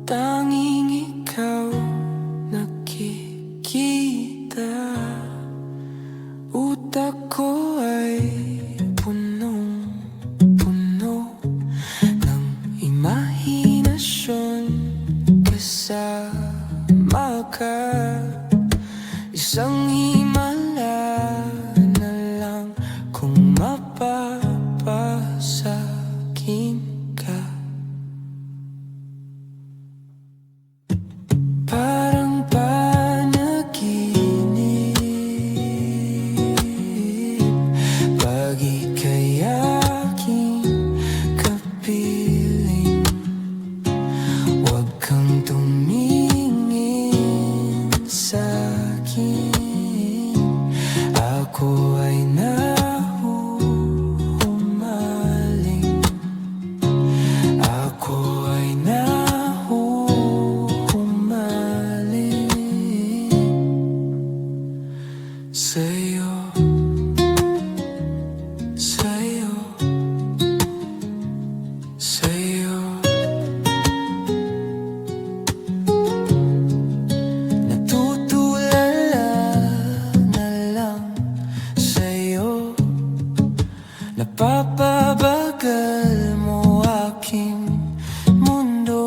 Tanging ikaw nakikita. Utak ko ay punong-puno ng imahinasyon. Kasama ka, isang himala na lang kung mapapasakin ka. Parang panaginip pag ika'y aking kapiling. Huwag kang tumingin sa'kin, ako ay nahuhumaling. Ako ay nahuhumaling sa'yo, sa'yo, sa'yo. Natutulala na lang sa'yo. Napapabagal mo aking mundo.